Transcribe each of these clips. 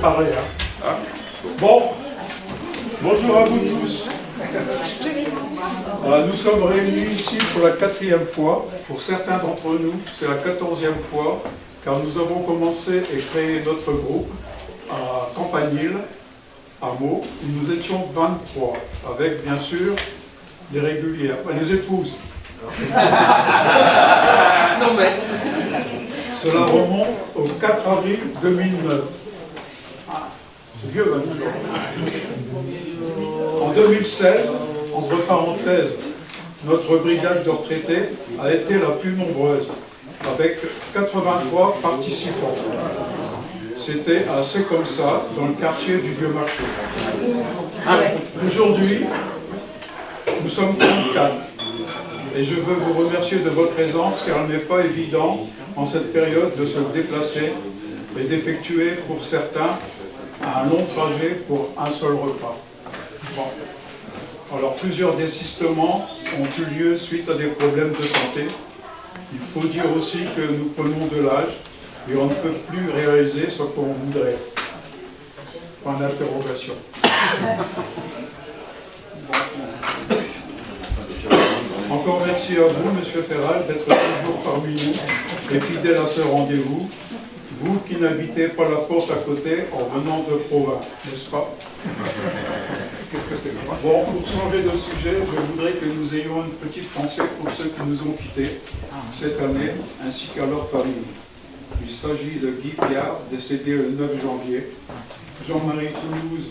préparé. Hein. Bon, bonjour à vous tous. Nous sommes réunis ici pour la 4e fois. Pour certains d'entre nous, c'est la 14e fois, car nous avons commencé et créé notre groupe à Campanile, à Meaux, où nous étions 23, avec bien sûr les régulières, les épouses. Non mais... Cela remonte au 4 avril 2009. C'est vieux, maintenant. En 2016, entre parenthèses, notre brigade de retraités a été la plus nombreuse, avec 83 participants. C'était assez comme ça, dans le quartier du Vieux Marché. Aujourd'hui, nous sommes 34. Et je veux vous remercier de votre présence, car il n'est pas évident, en cette période, de se déplacer et d'effectuer, pour certains, un long trajet pour un seul repas. Bon. Alors, plusieurs désistements ont eu lieu suite à des problèmes de santé. Il faut dire aussi que nous prenons de l'âge et on ne peut plus réaliser ce qu'on voudrait. Point d'interrogation. Encore merci à vous, Monsieur Ferral, d'être toujours parmi nous et fidèle à ce rendez-vous. Vous qui n'habitez pas la porte à côté en venant de province, n'est-ce pas? Bon, pour changer de sujet, je voudrais que nous ayons une petite pensée pour ceux qui nous ont quittés cette année, ainsi qu'à leur famille. Il s'agit de Guy Piard, décédé le 9 janvier, Jean-Marie Toulouse,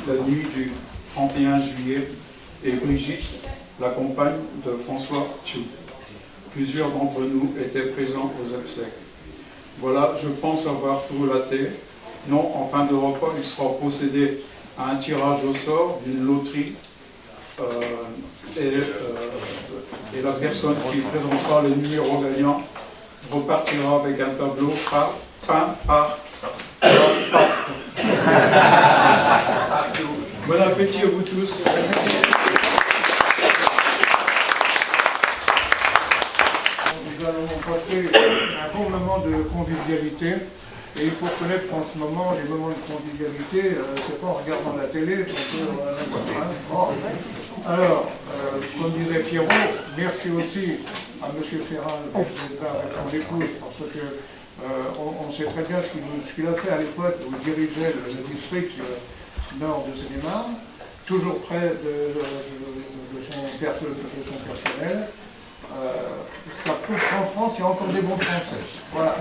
la nuit du 31 juillet, et Brigitte, la compagne de François Tchou. Plusieurs d'entre nous étaient présents aux obsèques. Voilà, je pense avoir tout relaté. Non, en fin de repas, il sera procédé à un tirage au sort d'une loterie et la personne qui présentera le numéro gagnant repartira avec un tableau peint par. Bon appétit à vous tous. Nous allons passer un bon moment de convivialité. Et il faut reconnaître qu'en ce moment, les moments de convivialité, c'est pas en regardant la télé. Alors, comme disait Pierrot, merci aussi à M. Ferral avec son épouse, parce que on sait très bien ce qu'il a fait à l'époque où il dirigeait le district nord de Seine-et-Marne, toujours près de son personnel. Ça prouve qu'en France, il y a encore des bons Français. Voilà.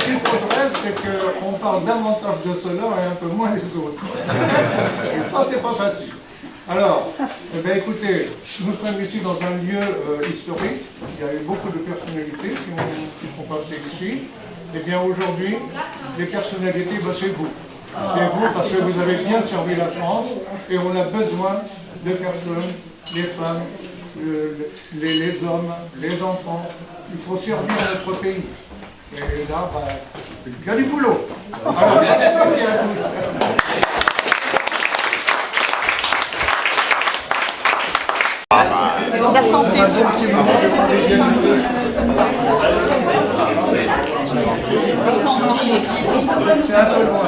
Ce qu'il faudrait, c'est qu'on parle davantage de cela et un peu moins des autres. Et ça, c'est pas facile. Alors, eh bien, écoutez, nous sommes ici dans un lieu historique. Il y a eu beaucoup de personnalités qui sont passées ici. Eh bien, aujourd'hui, les personnalités, ben, c'est vous. C'est vous parce que vous avez bien servi la France et on a besoin de personnes, les femmes, les hommes, les enfants. Il faut servir notre pays. Et là, bah, il y a du boulot. Alors, merci à tous. La santé, C'est un peu loin.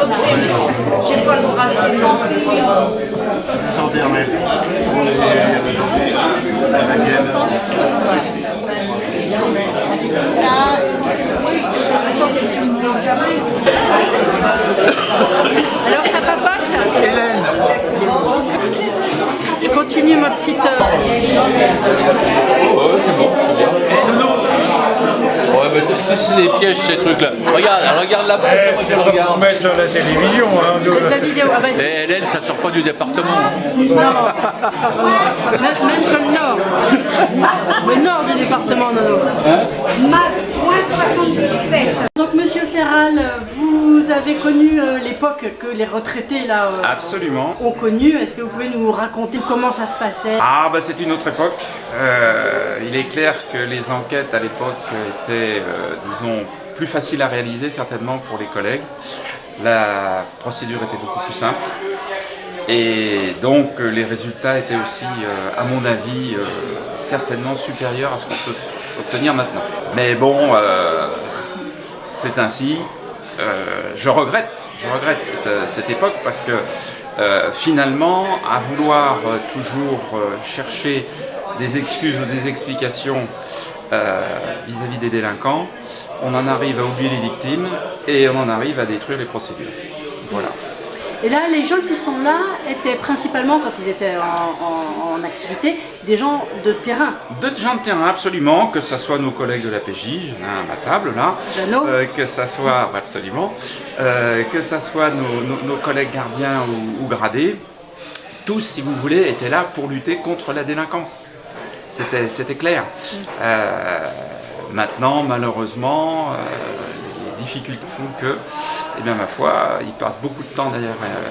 j'ai pas le racisme. Santé, mais Alors ça papote? Hélène. Je continue ma petite... Oh, ouais, c'est bon, c'est bien. Ouais, mais c'est des pièges ces trucs-là. Regarde là-bas, c'est moi qui le regarde. Mettre sur la télévision, hein. C'est de la vidéo. Ah, bah, Et Hélène, ça sort pas du département. non. Même sur le nord. Le nord du département, non. Moins 77. Donc Monsieur Ferral, vous avez connu l'époque que les retraités là Absolument. ont connu. Est-ce que vous pouvez nous raconter comment ça se passait? Ah bah c'est une autre époque. Il est clair que les enquêtes à l'époque étaient, disons, plus faciles à réaliser certainement pour les collègues. La procédure était beaucoup plus simple. Et donc les résultats étaient aussi, à mon avis, certainement supérieurs à ce qu'on peut obtenir maintenant. Mais bon, c'est ainsi. je regrette cette époque parce que finalement, à vouloir toujours chercher des excuses ou des explications vis-à-vis des délinquants, on en arrive à oublier les victimes et on en arrive à détruire les procédures. Voilà. Et là, les gens qui sont là étaient principalement, quand ils étaient en activité, des gens de terrain. De gens de terrain, absolument, que ce soit nos collègues de la PJ, j'en ai un à ma table là, que ça soit, absolument, que ce soit nos collègues gardiens ou gradés, tous, si vous voulez, étaient là pour lutter contre la délinquance. C'était clair. Maintenant, malheureusement, les difficultés font que, eh bien, ma foi, ils passent beaucoup de temps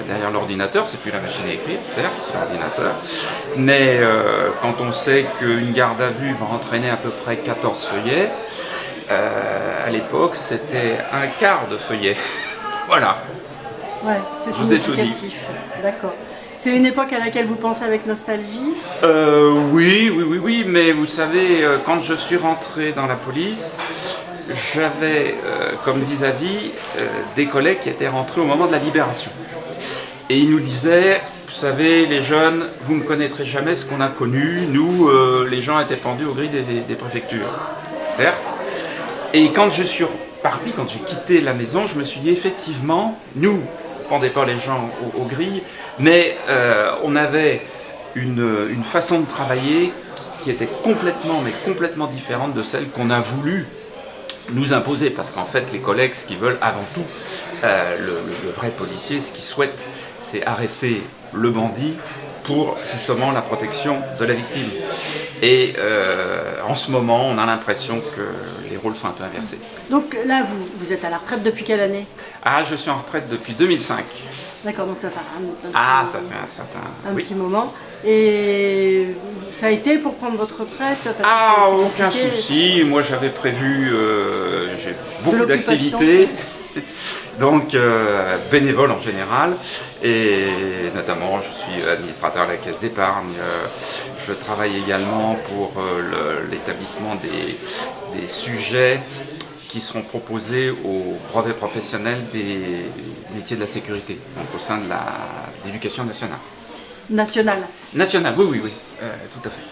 derrière l'ordinateur. C'est plus la machine à écrire, certes, c'est l'ordinateur. Mais quand on sait qu'une garde à vue va entraîner à peu près 14 feuillets, à l'époque, c'était un quart de feuillet. Voilà. Ouais, c'est significatif. D'accord. C'est une époque à laquelle vous pensez avec nostalgie? Oui, mais vous savez, quand je suis rentré dans la police, j'avais comme vis-à-vis des collègues qui étaient rentrés au moment de la libération. Et ils nous disaient, vous savez, les jeunes, vous ne connaîtrez jamais ce qu'on a connu. Nous, les gens étaient pendus aux grilles des préfectures, certes. Et quand je suis reparti, quand j'ai quitté la maison, je me suis dit, effectivement, nous, on ne pendait pas les gens aux grilles, mais on avait une façon de travailler qui était complètement différente de celle qu'on a voulu nous imposer, parce qu'en fait les collègues, ce qu'ils veulent avant tout, le vrai policier, ce qu'il souhaite, c'est arrêter le bandit pour justement la protection de la victime. Et en ce moment, on a l'impression que les rôles sont un peu inversés. Donc là, vous êtes à la retraite depuis quelle année? Ah, je suis en retraite depuis 2005. D'accord, donc ça fait un petit moment. Et ça a été pour prendre votre retraite parce que aucun souci. Moi, j'avais prévu, j'ai beaucoup d'activités, donc bénévole en général, et notamment, je suis administrateur à la caisse d'épargne. Je travaille également pour l'établissement des sujets qui seront proposés au brevet professionnel des métiers de la sécurité, donc au sein de l'éducation nationale. Nationale, oui, tout à fait.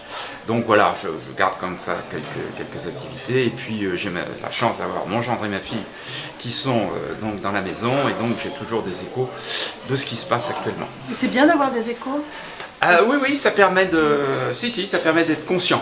Donc voilà, je garde comme ça quelques activités, et puis j'ai la chance d'avoir mon gendre et ma fille qui sont donc dans la maison, et donc j'ai toujours des échos de ce qui se passe actuellement. C'est bien d'avoir des échos? Oui, ça permet ça permet d'être conscient.